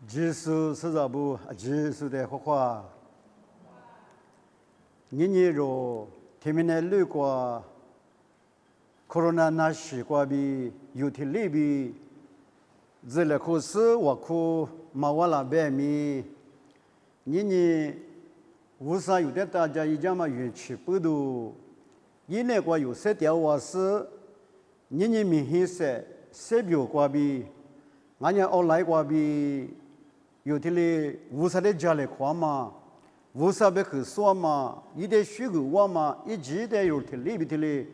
Lisu sezabu Lisu的话，你若天面的路过，corona 那时过比有天里比，这了可是我可马瓦拉白米，你无啥有的大家一家嘛运气不多，你那个有些条话是，你明显是表过比，俺家奥来过比。有天嘞，无啥的家里看嘛，无啥别去说嘛，一点虚构话嘛，一直的有天里边天嘞，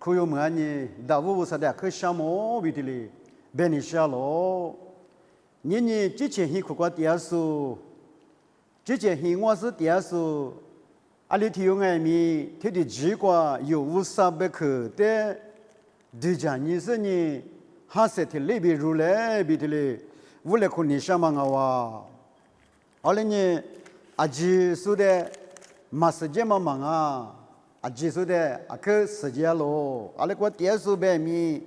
可有么呢？大无啥的去什么边天嘞，别你下咯。你之前去过电视，之前去我是电视，阿里天有爱米，天的几个有无啥别去的，对家你是呢，还是天里边入来边天嘞。无论可你什么个哇，后来呢，阿吉说的没时间嘛忙啊，阿吉说的阿去时间咯，阿拉个电视白米，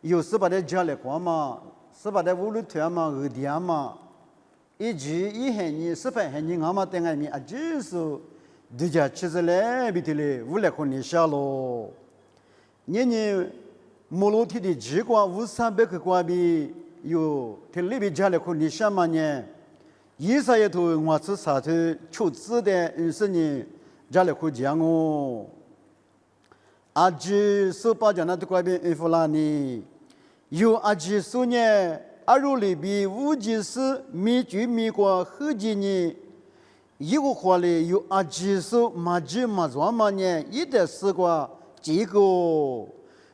有时把它家里看嘛，是把它屋里团嘛，二天嘛，一集一黑年18黑年俺们等爱米阿吉说，对家其实来比的嘞，无论可你下咯，你摩罗提的几个500-300个瓜比。有天里边家里可你什么呢？一啥也都我是啥头出资的，20年家里可讲哦。阿吉手把家那都怪边衣服啦呢，有阿吉说呢，阿如里边五级是米居米国后几年，一个话里有阿吉说马吉马装嘛呢，一点是个这个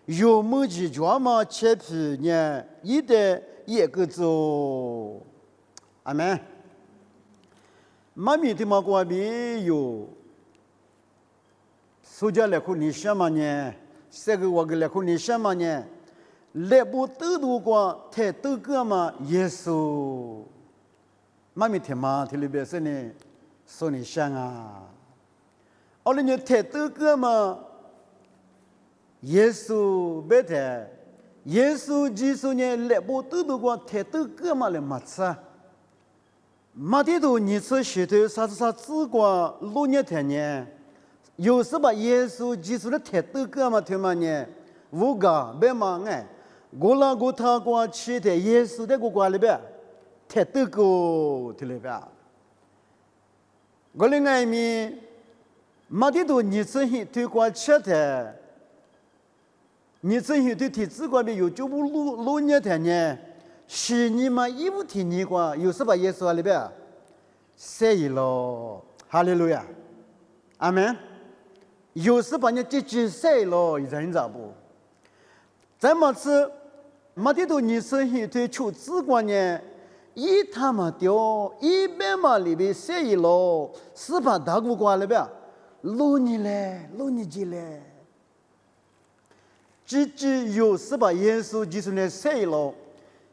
有么子装嘛切皮呢，一点。一个做，阿门。妈咪的嘛过比有，苏家来看你什么呢？这个我给来看你什么呢？来不得多过太多个嘛耶稣，妈咪听嘛听里边是呢，说你想啊，后来你太多个嘛，耶稣别太。耶稣基督呢，来不得多过太多个嘛来没吃，没得多你吃石头啥子过6年天呢？有时把耶稣基督的太多个嘛他妈呢，无个别嘛哎，我那个他过去的耶稣的个过里边，太多个的里边，我另外面没得多你吃很多过吃的。你这些对体制关边有就不6年天呢，10年嘛1天年过，有时把耶稣里边写了，哈利路亚，阿门。有时把你这写了，人咋不？咱们是没得到你这些对出资关呢，一他妈掉100嘛里边写了，18大古关里边6年嘞，6年级嘞。只有是把耶稣基督呢写了，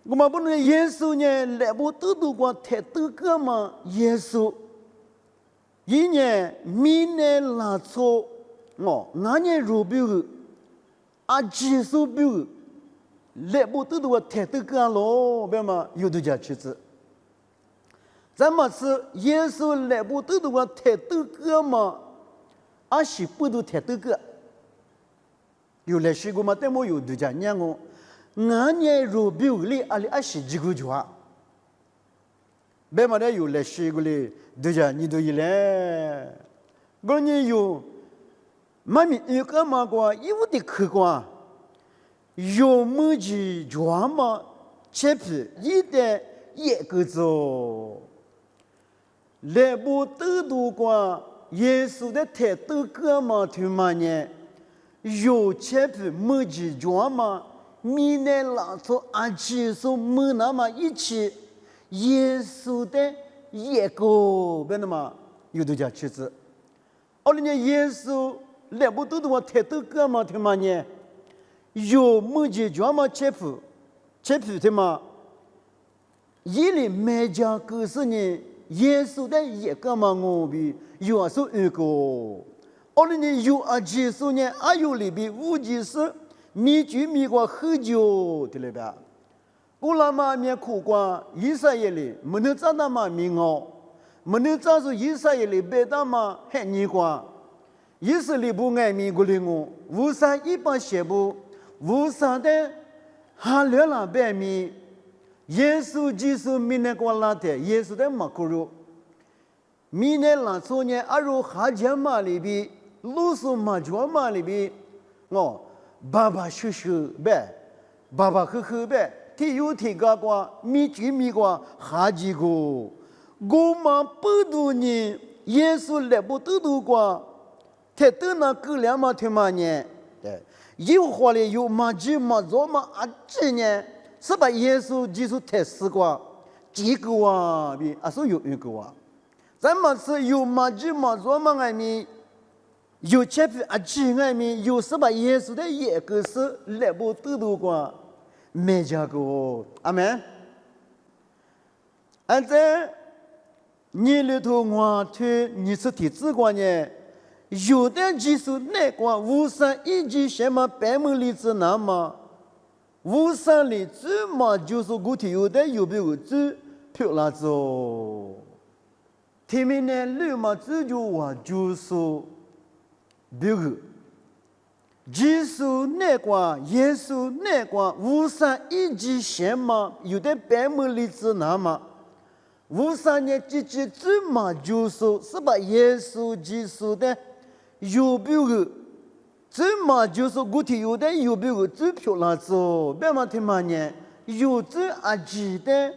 我们不能耶稣呢来不得多过太多个嘛耶稣，一年明年拉错哦，那年如标阿基督标来不得多过太多个咯，别嘛有的家去子，咱们是耶稣来不得多过太多个嘛，阿是不多太多个。有来时过嘛，但没有对家娘我，俺年如表里阿里是几个家，别嘛的有来时过里对家你都一来，我年有，妈咪一个嘛过，有的去过，有么子家嘛，切皮一点一个做，来不得多过耶稣的太多个嘛，他妈呢？有切皮没几桩嘛，米奈拉错阿基说没那么一起，耶稣的一个别那么有的家妻子，后来呢耶稣来不得的话太多个嘛，他妈呢有没几桩嘛切皮他妈，一里每家故事呢耶稣的一个嘛我比有时候一个。后来呢，有阿基说呢，阿有里边5级是米居米国喝酒的里边，古拉玛面苦瓜，以色列里没能找到嘛民哦，没能找出以色列里别的嘛黑泥瓜，以色列不爱民过灵哦，无啥一般写不，无啥的哈流浪百民，耶稣基督民的瓜拉的，耶稣的马库鲁，民的拉错呢，阿如哈加马里比，鲁苏马卓马里比，哦，爸爸叔叔呗，爸爸呵呵呗。提有提个瓜，米居米瓜哈几个，我们不读呢，耶稣来不读读瓜，他等那个两嘛他妈呢，对，有话嘞有嘛几嘛做嘛啊几呢，是把耶稣基督太死瓜，几个啊比啊是有一个啊，咱们是有嘛几嘛做嘛爱咪，有切皮啊几爱咪，有是把耶稣的一个是来不读读瓜。没加过，阿门。而在你里头我推你是提子观呢，有的技术那个无三一级什么百门里子那么，无三里子嘛就是古体有的有没有子漂亮走，前面呢路嘛只就我就是别个。耶稣那个，耶稣那个，无三一级什么？有的百门里子那么，无三年几几怎么就是是把耶稣基督的有别个，怎么就是古体有的有别个最漂亮走，别嘛听嘛呢？有这阿记的，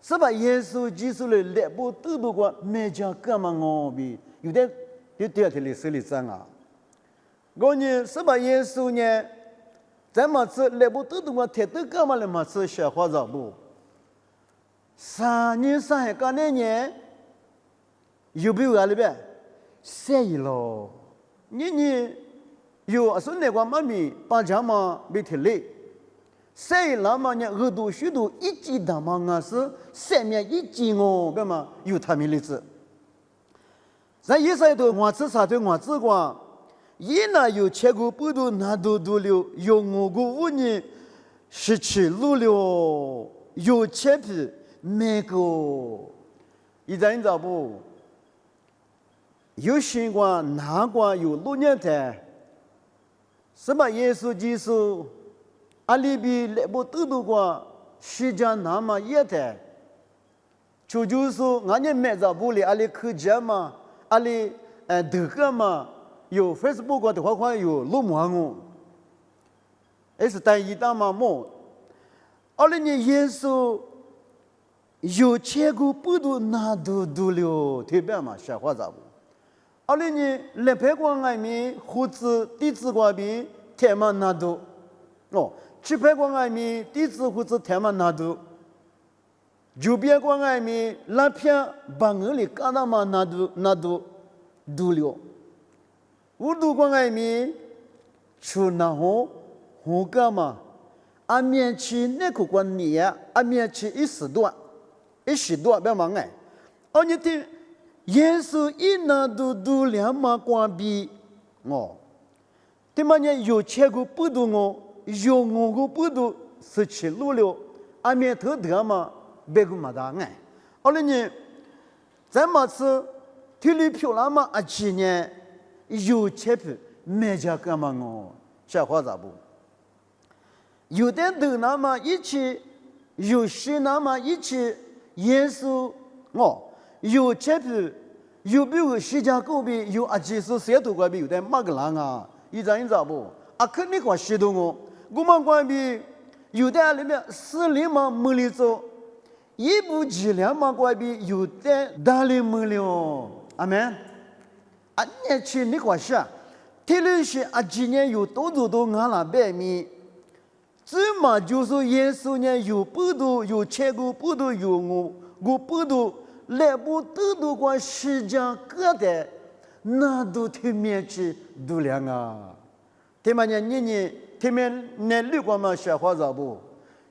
是把耶稣基督的来不都不过没讲干嘛我比有的就第二天历史里讲啊。我呢是把耶稣呢，咱们是来不得的话，太多干嘛来嘛是小花草不？3年3个年，有没有啊？里边谁了？你有说那个妈咪把家嘛没提来，谁了嘛呢？耳朵许多一级的嘛啊是上面一级哦，干嘛有他们例子？咱一岁多我吃啥对我吃过。一那有切过不都那都了，有我个五年17路了，有切皮没个，一咱知道不？有新冠哪个有6年台，是把耶稣基督阿里比来不都都过，时间那么也台，就是俺家买着不里阿里科技嘛，阿里德个嘛。有 Facebook 的话有录完哦，也是单一大嘛么？20年耶稣有切过不都那都了，特别嘛小话咋不？20年来拍光外面胡子地子瓜比太嘛那都哦，去拍光外面地子胡子太嘛那都，就别光外面拉片把我里干那嘛那都了。我都讲爱咪，出那好，好干嘛？阿面去那个关你呀，阿面去10多，不要忙哎。而你听，耶稣一那都两嘛关闭哦，对嘛呢？有钱个不多哦，有我个不多17路了，阿面头得嘛，别个嘛大哎。而呢，咱们是体力漂亮嘛，阿去呢？有切皮没家干嘛哦？小伙子不？有的都那么一起，有些那么一起，耶稣哦，有切皮，有比如西家狗比有阿基斯谁都关比有的马个人啊？一张不？啊，肯定关系动哦。我们关比有的里面4年嘛没里走，一部2两嘛关比有的大里没了，阿门。啊，年轻你看下，体力是啊，今年有多俺那百米，怎么就是耶稣呢？有不多，有切过不多，有我不多，来不都关时间隔的，那都挺面去度量啊。他们呢，你他们那旅馆嘛，小伙子不？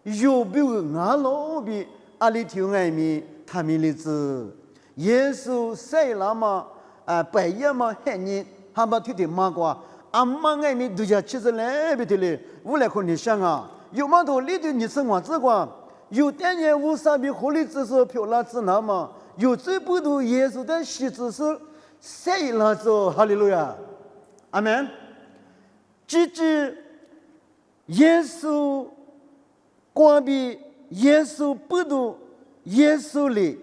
有比如俺老比阿里听爱米，他们例子，耶稣谁了嘛？白夜嘛，黑年还把腿的马瓜，阿妈爱米都叫妻子来不得嘞，我来和你想啊，有嘛多里头你生活这个，有点也无啥比活力之所漂亮之那么，有最不多耶稣的喜之是谁来做？哈利路亚，阿门。记住，耶稣关闭耶稣不多耶稣里，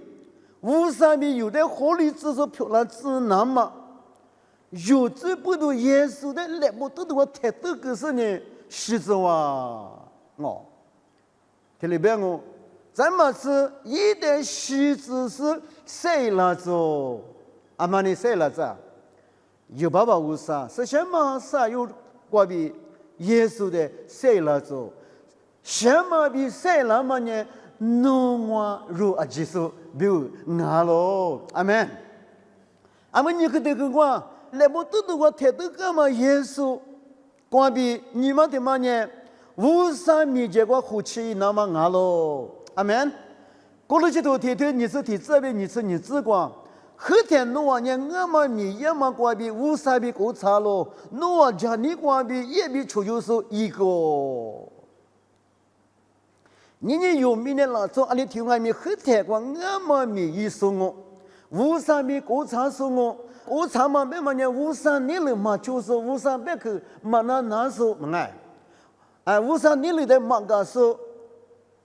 无啥比有的活力之所漂亮之那么，有最不多耶稣的来不得的我太多个是呢，喜之哇哦。这里边我，咱们是一点喜之是谁来做？阿妈你谁来做？有爸爸无啥，是什么啥有关于耶稣的谁来做？什么比谁来么呢？弄我如阿基稣，比如我咯，阿门。阿门，你可得个我，来不得的我太多个嘛耶稣，关于你们的么呢？无啥米结果呼气那么俺喽，阿门。过了这头天天你是提这边你是你自光，后天弄完年我们米也么关闭无啥比够差喽，弄完家你关闭也比出就是一个。你有米的老早阿里听外面后天光我们米一送我，无啥比够差送我，够差嘛别么呢无啥你了嘛就是无啥别去嘛那说么哎，无啥你里的忙个说，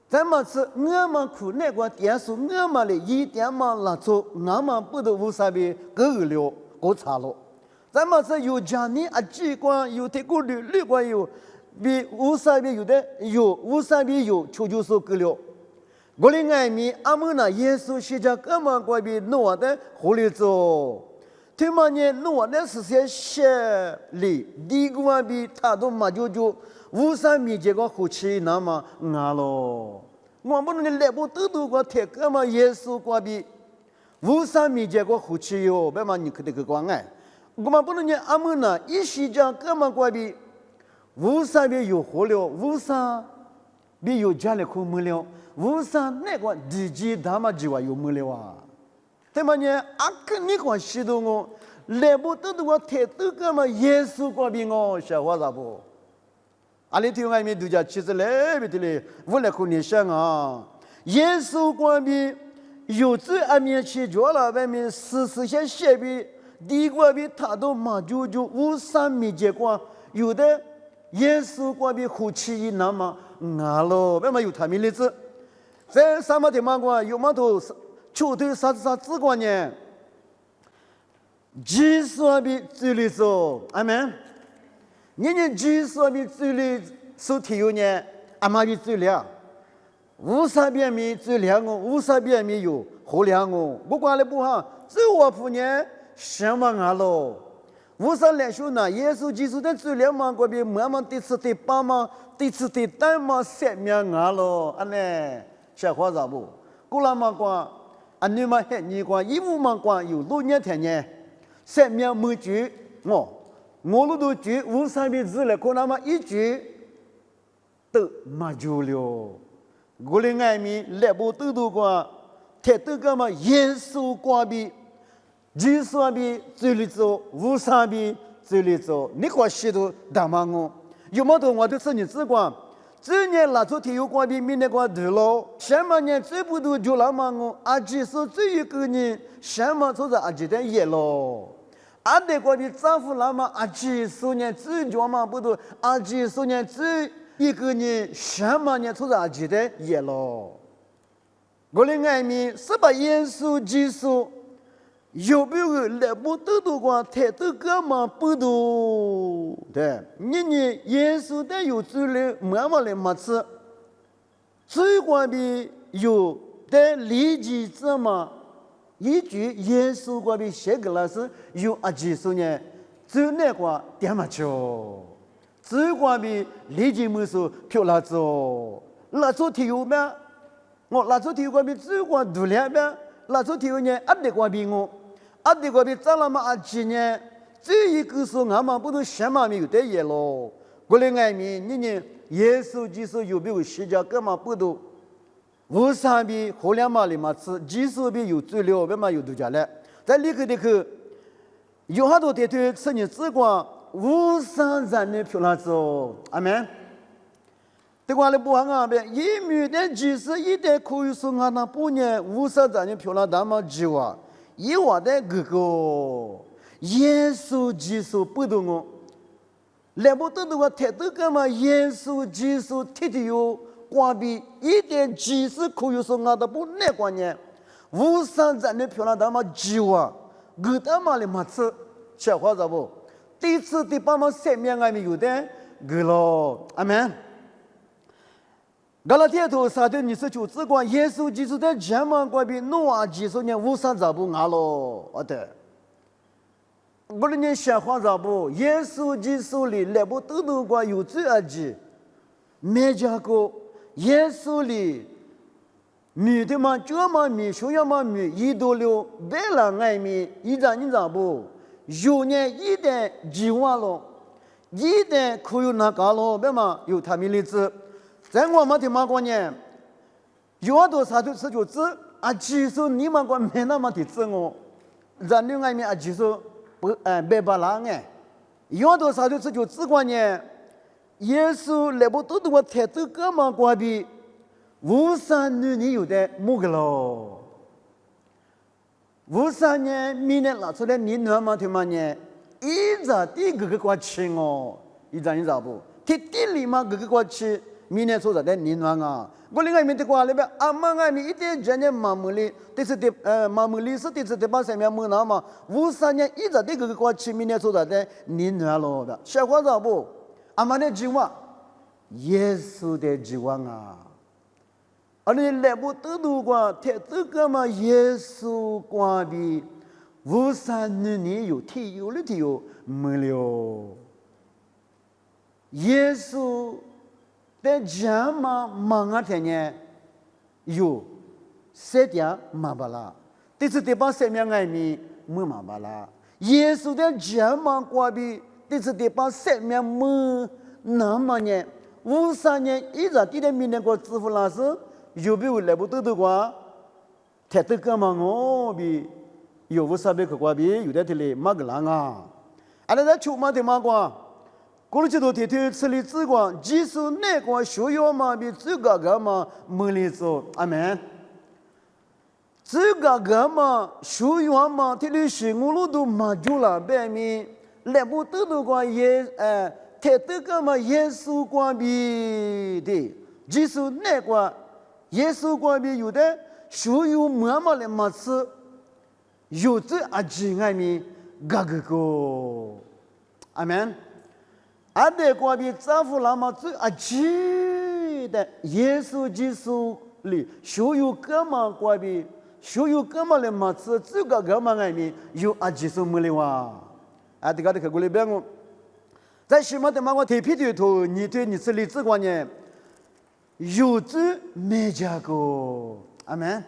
咱们是我们苦那个点数，我们的一点嘛拉出，我们不都无啥比够了，够差了。咱们是有家里啊机关有这个旅馆有，比无啥比有的有，无啥比有，就是够了。我的爱米阿们那耶稣是叫哥们关比诺的活力做。他们呢，诺的是些血里，第一个比他都嘛就。无啥米结果呼气那么俺咯，我们那来不得多个铁哥嘛耶稣关闭，无啥米结果呼气哟，别嘛你可得个关爱，我们不能呢阿们呢一时间哥嘛关闭，无啥比有活了，无啥比有家里苦没了，无啥那个地基他妈就话有没了啊，他们呢阿肯你关系到我，来不得多个铁哥嘛耶稣关闭我，小伙子不？阿里听外面都讲，其实来不得嘞，我来和你想啊，耶稣关闭有这阿面去着了，外面时些写比，第一个比他都马就无三米结果，有的耶稣关闭呼气那么啊咯，外面有他们例子，在什么地方过有么头球队啥子过呢？基础比最里做，阿门。你基础比最里所体有呢，阿妈比最了，无啥边米最了我，无啥边米有好了我，不管了不好，最我父呢什么啊咯？无啥来说呢？耶稣基督的最了嘛，嗰边慢慢第次第八嘛，第次第单嘛，三面啊咯，安呢，小伙子不？过了嘛讲，安你嘛黑你讲，义务嘛讲有6年天呢，三面没句我都句无啥比字了，可那么一句都没就了。我的爱米来不都讲，太多个嘛耶稣关闭，基础比最里做，无啥比最里做，你看许多大忙我，有么多我都是你只管，这年拉出体育关闭，明年关对了，什么年最不都就那么我，阿基是最一个人，什么就是阿基的业咯。阿德国的丈夫那么阿基数年最脚嘛不都阿基数年最一个人什么年出阿基的也咯。我的爱民是把耶稣基督有没有来不得的话，太多个嘛不都对，你耶稣的有罪了，慢慢来么子，最关闭有的理解者嘛。一句耶稣关闭写给老师有阿基数呢，最那个点么球，最关闭理解没说漂亮做，那做体育咩？我那做体育关闭最关读了咩？那做体育呢？阿得关闭我，阿得关闭咋那么阿基呢？这一个是俺们不都什么没有得嘢咯？过来爱民，你耶稣基督有没有施加干嘛不都？无啥比互联网里嘛吃，技术比有最了，为嘛有独家嘞？在里头的去，有好多的对吃你只管无啥人的漂亮做，阿门。对我来不行啊！别一米的几十一的可以说俺那半年50咱就漂亮大嘛就啊，一我的哥哥，耶稣基督不懂我，来不得的话，太多个嘛，耶稣基督天天有关闭一点几十可以说俺那不那观念，50咱就漂亮大嘛就啊，我他妈的嘛吃，小伙子不，第一次第八嘛生命还没有的，个咯，阿门。Galatia 头3章29节讲，耶稣基督在前面关闭诺亚基督呢50咋不挨咯？啊对，我的人想法咋不？耶稣基督里来不都都关有罪而己，没讲过耶稣里女的嘛，这嘛女，小样嘛女，一多了，别人爱米，一张你咋不？有呢一点计划了，一点可以拿搞了，别嘛有他们例子。在我们的马国呢，有好多3章19节啊，其实你们国没那么的自我，人类外面啊，其实不没巴拉哎，有好多3章19节关呢，耶稣来不都我太多个嘛关闭，53年有的木个咯，53年明年拿出来你那么的嘛呢，一直第个国庆哦，一直你知道不？第里嘛个国庆。明年说的年完啊，我另外面的话里边，阿妈外面一点人家马木里，这是的马木里是这是的把上面木那嘛，53年一直这个过去，明年说的年完了的，小伙子不，阿妈的计划，耶稣的计划啊，而你来不得度过，太这个嘛耶稣关闭53年有体有了体有没了，耶稣。在家嘛，忙啊天呢，有7点马巴拉，这次第八生命爱米没马巴拉。耶稣在家嘛过比，这次第八生命没那么呢，53年一直第的明年过支付老师，有比我来不得的话，太多个嘛我比有50倍可过比，有的这里马个人啊，阿拉在出马的马过。过了这多天天吃力之光，即使那个学校嘛比这个嘛没理做，阿门。这个嘛学校嘛，这里是我们都马住了，白米来不得的话也太多个嘛耶稣关闭的，即使那个耶稣关闭有的学校慢慢的嘛吃，有这阿几爱米个阿门。阿德国比丈夫那么最阿记的耶稣基督里，所有哥们国比，所有哥们的嘛是这个哥们里面有阿基督没了哇！啊，这个过来边我，在西马的嘛我特别的头，你对你这里这个呢，有这没加过，阿门。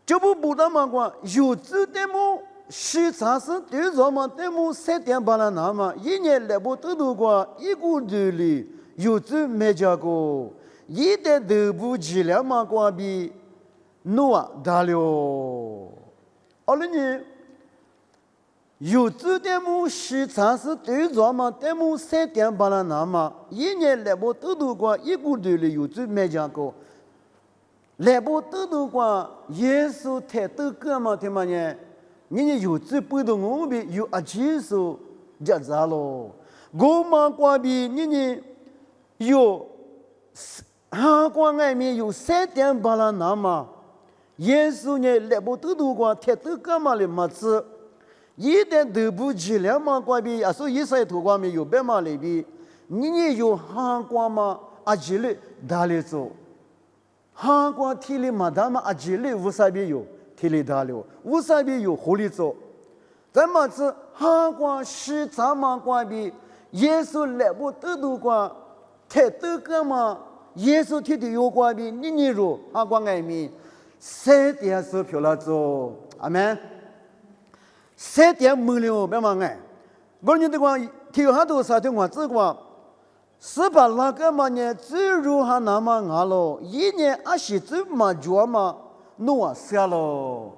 这不的嘛我有这的么？是查是对着嘛？对么7点半了那么一年来不得多过一个月里有这没加过，一点都不质量嘛过比诺啊大了。而你有这点么是查是对着嘛？对么7点半了那么一年来不得多过一个月里有这没加过，来不得多过耶稣太多个嘛？对吗呢？你有这不懂我们有阿基数就咋咯？我们关闭你有韩国外面有7点半了那么，耶稣呢来不得多过太多干嘛的么子，一点都不质量嘛关闭，啊所以在土光面有白马里边，你有韩国嘛阿基里大力做，韩国体里嘛他们阿基里无啥必有。体力大了，无啥比有活力做。咱们是韩国是咱们关闭，耶稣来不得多过，太多个嘛，耶稣天天有关闭，你如韩国外面7点是漂亮做，阿门。7点没了，别忙哎。我你这个体很多3天我这个18那个嘛呢，只如还那么硬了，一年20只嘛做嘛。诺啊死了，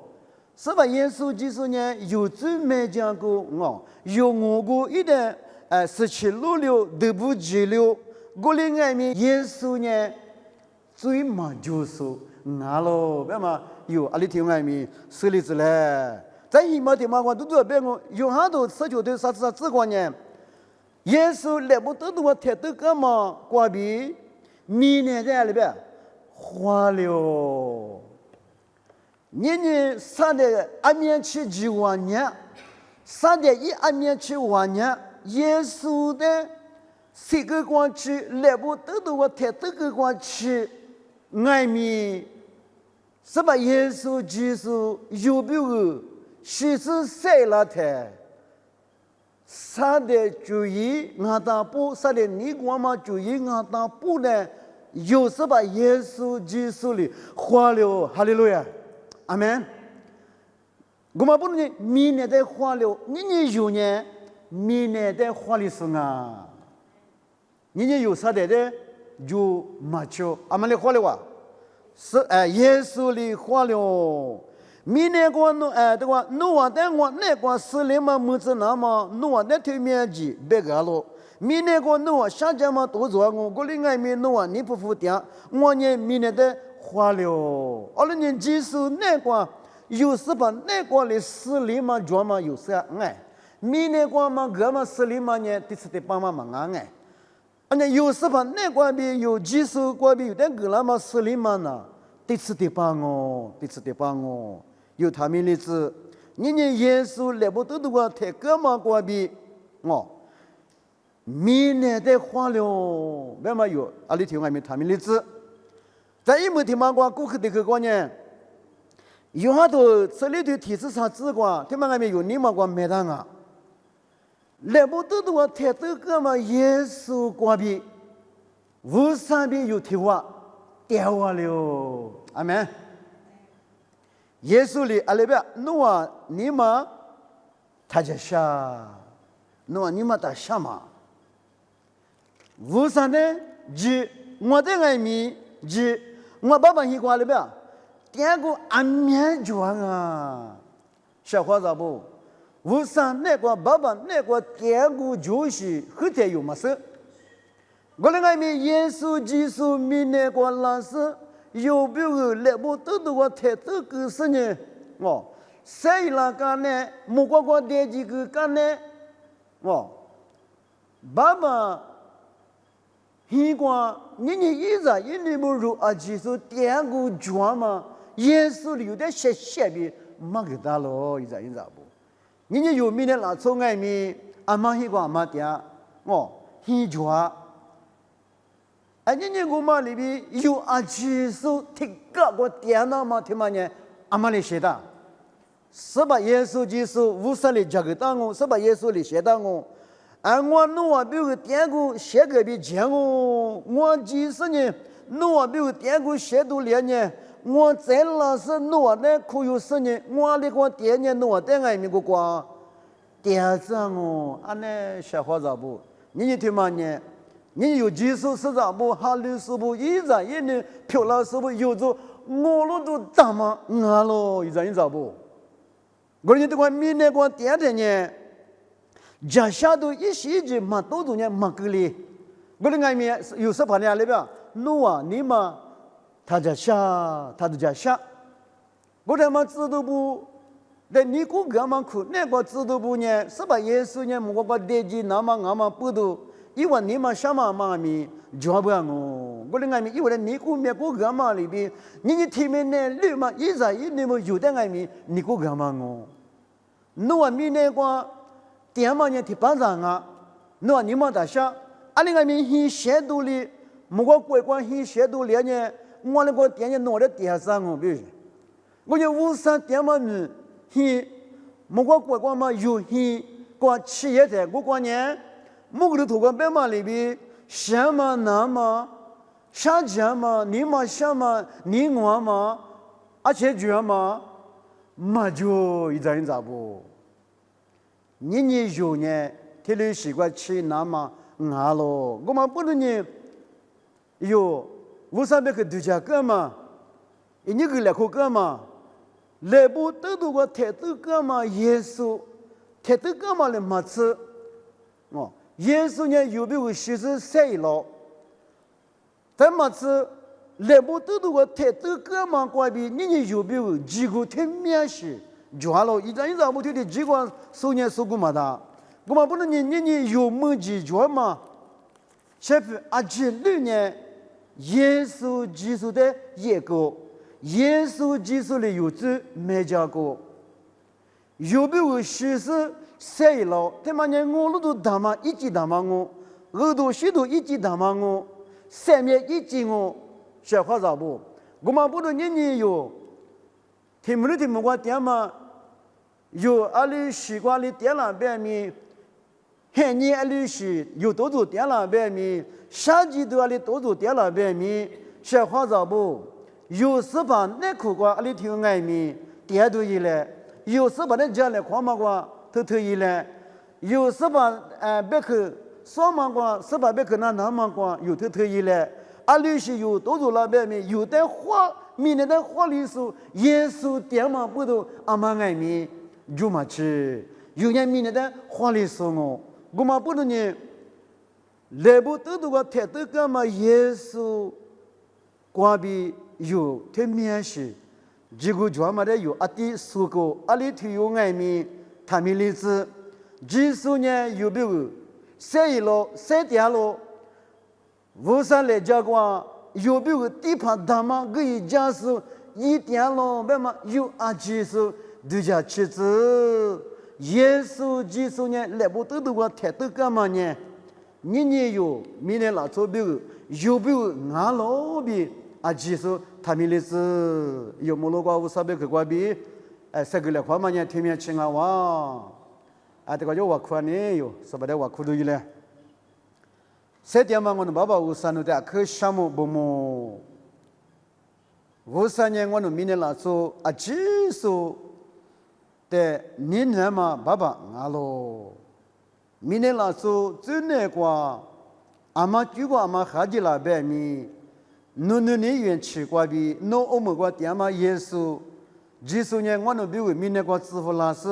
是吧？耶稣基督呢，有这没讲过哦，有我过一点1766都不记了，我哩爱咪耶稣呢，最嘛就是俺咯，别嘛有阿里听爱咪设立子嘞，在伊嘛地嘛我都别我有好多社交的啥子观念，耶稣来不得我贴得个嘛，挂比明年在里边花了。你三的阿面去几万年，三的一阿面去万年，耶稣的这个光去来不得我贴这个光去，爱咪是把耶稣基督有没有其实谁了的？三的注意俺当不，三的你光嘛注意俺当不呢？有是把耶稣基督里花了，哈利路亚。阿门。我们不能明年的花了，你有呢？明年的花里是啊，你有啥的有马球，阿们的花了哇，是耶稣里花了。明年过的话，努瓦的我那个是里嘛么子那么努瓦的对面积别个了。明年过努瓦下家嘛多做我另外面努瓦你不付点，我呢明年的。花了，阿拉年即使那个有时把那个的势力嘛，专嘛有时哎，明年个嘛个嘛势力嘛呢，第次得帮忙哎，而且有时把那个比有即使个比有点个了嘛势力嘛呢，第次得帮哦，第次得帮哦，有他们例子，你耶稣来不得的话，太个嘛个比哦，明年的花了，为嘛有？阿里听外面他们例子。在一门听嘛光顾客的个观念，有好多这里头提示啥子光，听嘛外面有你嘛光没当啊，来不得的话，太多个嘛耶稣光比，无上边有提话，掉了，阿门。耶稣里阿里边，侬啊你嘛，他就下，侬啊你嘛他下嘛，无上的就我的爱米就。我爸爸去过里边，点个安眠床啊，小伙子不？我上那个爸爸那个点个就是后天有么事？我那外面耶稣基督米那个老师有没有来不得的我太多个事呢？哦，谁来干呢？木瓜瓜点几个干呢？哦，爸爸。希望你一直一年不如啊，就是点个砖嘛，耶稣里有点些的，没给他咯，一直不。你有明年拿出外面，阿妈希望阿妈点，哦，希砖。哎，你我妈里边有啊，就是提个个点那么听嘛呢，阿妈里写的，是把耶稣就是无上的这个当我，是把耶稣里写的我。我努啊，比如点个写个比讲哦，我几十年努啊，比如点个写读2年，我在老师努啊，那可有10年，我那个点年努啊，在外面个光点上哦，那小伙子不，你听嘛呢？你有技术是咋不？哈律师不？一直一年漂亮师不？有着我了都大嘛，咯，一直不？我你这个明年个点的呢？家下都一时就嘛多多年嘛个哩，我的外面有时旁边里边，侬啊你嘛，他家下，他的家下，我他妈知道不？但你个干嘛去？那个知道不呢？是把耶稣呢，我个代际那么俺们不都，因为你嘛什么嘛咪，就不让我，我的外面因为你个没个干嘛里边，你听面呢，你嘛一直一年么有的外面，你个干嘛我？侬啊咪那个。点嘛呢？提班长啊，侬你们大下，俺那个明星写读里，某个国关系写读2年，我那个点呢弄的点上哦，比如，我就53点嘛米，嘿，某个国关嘛有嘿，个企业在我关呢，某个头关白嘛里边，什么那么，啥钱嘛，你嘛什么，你我嘛，而且就嘛，嘛就一阵咋不？你有呢？天天习惯吃那么俺咯，我们不能呢有53个度假干嘛？你个来口干嘛？来不得的个太多干嘛？耶稣太多干嘛来么子？哦，耶稣呢有没有其实谁了？咱们是来不得的个太多个嘛关闭，你有没有几个天面是？就好了，一张一张不停的几个收年收过嘛的，我们不能你有没几角嘛？下面26年，耶稣基督的一个，耶稣基督的有子没讲过，有没有实施谁了？他妈呢，我都他妈一起他妈我，耳朵许多一起他妈我，上面一起我，小话咋不？我们不能你有，听不过点嘛？有阿里习惯的点了边面，黑年阿里是有多少点了边面，夏季都阿里多少点了边面，小话咋不？有时把那苦瓜阿里听外面点多一来，有时把那家来黄麻瓜偷一来，有时把别克烧麻瓜，是把别克那南麻瓜有偷一来，阿里是有多少了边面，有的花，明年的花里说耶稣点嘛不都阿妈外面。就嘛去，有人明年的花里说我们不能呢，来不得的个太多个嘛耶稣，关闭有天面是，这个专门的有阿弟说过，阿里头有外面，他们例子，几十年有没有？谁了？谁点了？无上来讲话，有没有地盘大嘛？可以讲是一点了，为嘛有阿几十？对家妻子，耶稣基督呢来不得的话，太多干嘛呢？你有，明年老做表，有没有俺老比啊？基督他们的是有摩罗瓜乌萨贝克瓜比，这个来话嘛呢？天面青啊哇，这个叫我哭呢哟，是不得我哭多一了。这点嘛，我们爸爸乌萨努的可项目不么？乌萨呢，我们明年老做啊，基督。แต่นี่เนี่ยมาบ้าบ้างาโลมีเนี่ยล่ะสู้จุเนี่ยกว่าอามาจูกว่าอามาหาจิลาแบบมีนู่นนี่ยืนชีกว่าบีโนโอมกว่าเตียมาเยซูจิสุเนี่ยงอนบิวมีเนี่ยกว่า支付老师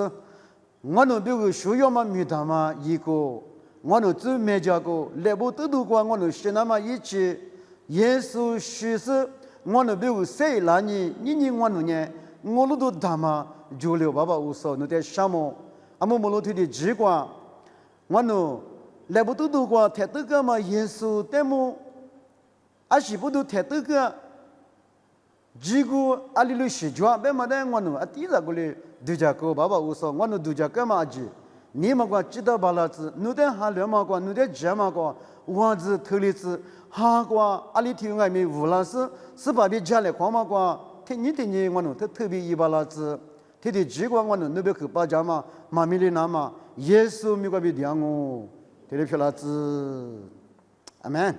งอนบิว需要嘛มีตามาอีโกงอนจุเมจาโกเลบุตุดูกว่างอนชินามาอีชีเยซูชื่อสิงอนบิวเซลานี่งอนเนี่ยงอลุดูดามาจูเลวบ้าอุศนุเตชามออามุมโลที่ดีจีกว่าวันนู้เลบุตุดูกว่าเทตุกมาเยซูเตมูอาชีพดูเทตุกจีกูอาลิลุชิจวาเบมาได้วันนู้อาทิตย์กุลีดูจักบ้าอุศวันนู้ดูจักมาจีนี่มากว่าจิตบาลา兹นู้เตหาเลี้ยมากว่านู้เตเจมากว่าวัน兹ทลิ兹หากว่าอาลิที่ยังมีวุลา斯是把比家里ความมากกว่าที่วันนู้特别一巴拉兹ที่ดีจีกว่าวันนู้นเบคือป้าจามามิลินามาเยซูมีกว่าบิดยังงูที่เรียกพลา兹อาเมน